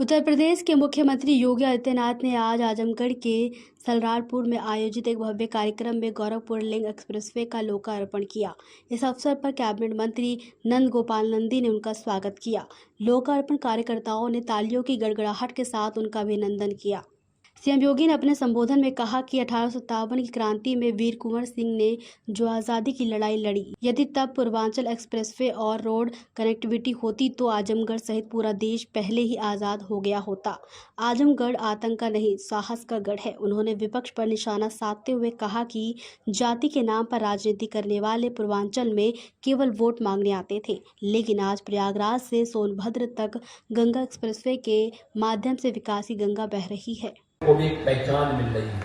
उत्तर प्रदेश के मुख्यमंत्री योगी आदित्यनाथ ने आज आजमगढ़ के सलरारपुर में आयोजित एक भव्य कार्यक्रम में गोरखपुर लिंक एक्सप्रेसवे का लोकार्पण किया। इस अवसर पर कैबिनेट मंत्री नंद गोपाल नंदी ने उनका स्वागत किया। लोकार्पण कार्यकर्ताओं ने तालियों की गड़गड़ाहट के साथ उनका अभिनंदन किया। सीएम योगी ने अपने संबोधन में कहा कि 1857 की क्रांति में वीर कुंवर सिंह ने जो आज़ादी की लड़ाई लड़ी, यदि तब पूर्वांचल एक्सप्रेसवे और रोड कनेक्टिविटी होती तो आजमगढ़ सहित पूरा देश पहले ही आज़ाद हो गया होता। आजमगढ़ आतंक का नहीं, साहस का गढ़ है। उन्होंने विपक्ष पर निशाना साधते हुए कहा कि जाति के नाम पर राजनीति करने वाले पूर्वांचल में केवल वोट मांगने आते थे, लेकिन आज प्रयागराज से सोनभद्र तक गंगा एक्सप्रेसवे के माध्यम से विकास की गंगा बह रही है। को भी एक पहचान मिल रही है।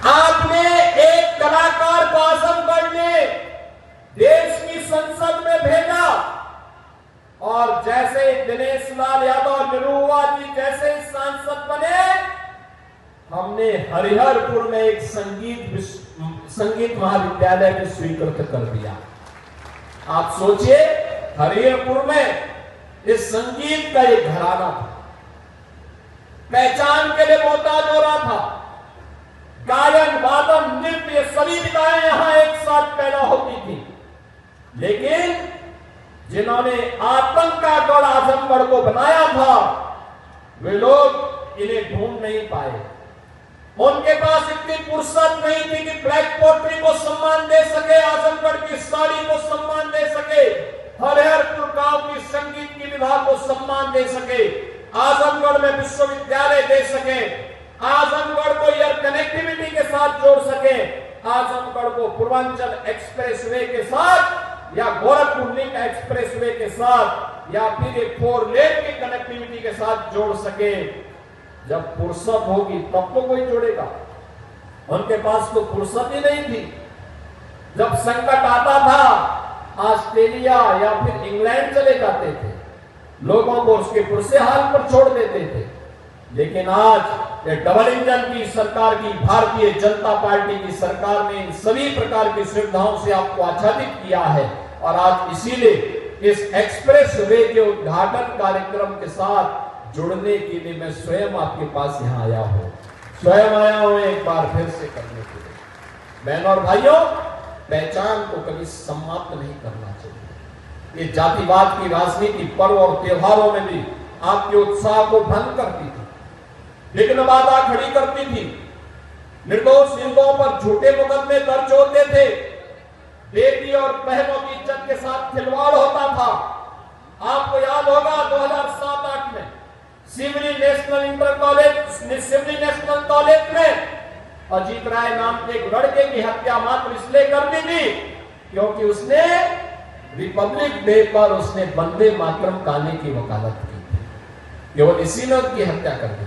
आपने एक कलाकार को आजमगढ़ में देश की संसद में भेजा और जैसे दिनेश लाल यादव निरुआ जी जैसे सांसद बने, हमने हरिहरपुर में एक संगीत महाविद्यालय भी स्वीकृत कर दिया। आप सोचिए, हरिहरपुर में इस संगीत का एक घराना था, पहचान के लिए मोहताज हो रहा था। गायन, वादन, नृत्य सभी विधाएं यहां एक साथ पैदा होती थी, लेकिन जिन्होंने आतंक का गढ़ आजमगढ़ को बनाया था, वे लोग इन्हें ढूंढ नहीं पाए। उनके पास इतनी फुर्सत नहीं थी कि ब्लैक पोट्री को सम्मान दे सके, आजमगढ़ की साड़ी को सम्मान दे सके, हरिहरपुर गांव की संगीत की विधा को सम्मान दे सके, आजमगढ़ में विश्वविद्यालय दे सके, आजमगढ़ को एयर कनेक्टिविटी के साथ जोड़ सके, आजमगढ़ को पूर्वांचल एक्सप्रेसवे के साथ या गोरखपुर लिंक एक्सप्रेसवे के साथ या फिर एक 4 लेन की कनेक्टिविटी के साथ जोड़ सके। जब फुर्सत होगी तब तो कोई जोड़ेगा। उनके पास तो फुर्सत ही नहीं थी। जब संकट आता था, ऑस्ट्रेलिया या फिर इंग्लैंड चले जाते थे, लोगों को उसके पुरसे हाल पर छोड़ देते थे। लेकिन आज ये डबल इंजन की सरकार की, भारतीय जनता पार्टी की सरकार ने इन सभी प्रकार की सुविधाओं से आपको आच्छादित किया है और आज इसीलिए इस एक्सप्रेस वे के उद्घाटन कार्यक्रम के साथ जुड़ने के लिए मैं स्वयं आपके पास यहां आया हूं। स्वयं आया हूं एक बार फिर से करने के लिए। बहनों और भाइयों, पहचान को कभी समाप्त नहीं करना चाहिए। ये जातिवाद की राजनीति पर्व और त्योहारों में भी आपके उत्साह को भंग करती थी, विघ्न बाधा खड़ी करती थी, निर्दोष हिंदुओं पर झूठे मुकदमे दर्ज होते थे, बेटी और बहनों की इज्जत के साथ खिलवाड़ होता था। आपको याद होगा 2007-8 में सिवनी नेशनल कॉलेज में अजीत राय नाम के एक लड़के की हत्या मात्र इसलिए कर दी थी क्योंकि उसने रिपब्लिक डे पर उसने वंदे मातरम गाने की वकालत की थी। केवल इसी ने उसकी हत्या कर दी।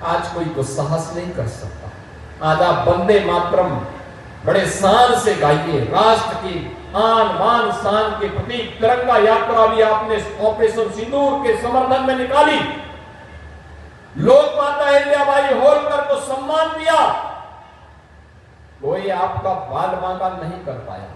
आज कोई तो साहस नहीं कर सकता। आज आप वंदे मातरम बड़े शान से गाइए। राष्ट्र की आन बान शान के प्रतीक तिरंगा यात्रा भी आपने ऑपरेशन सिंदूर के समर्थन में निकाली। लोक माता अहिल्याबाई होलकर को सम्मान दिया। कोई आपका बाल बांका नहीं कर पाया।